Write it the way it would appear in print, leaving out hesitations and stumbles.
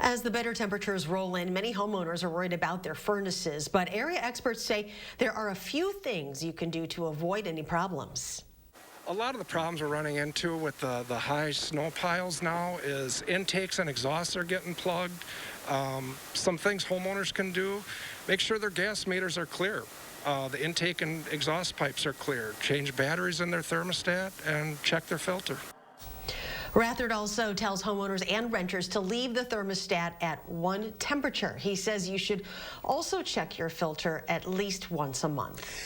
As the better temperatures roll in, many homeowners are worried about their furnaces, but area experts say there are a few things you can do to avoid any problems. A lot of the problems we're running into with the high snow piles now is intakes and exhausts are getting plugged. Some things homeowners can do: make sure their gas meters are clear. The intake and exhaust pipes are clear. Change batteries in their thermostat and check their filter. Rathard also tells homeowners and renters to leave the thermostat at one temperature. He says you should also check your filter at least once a month.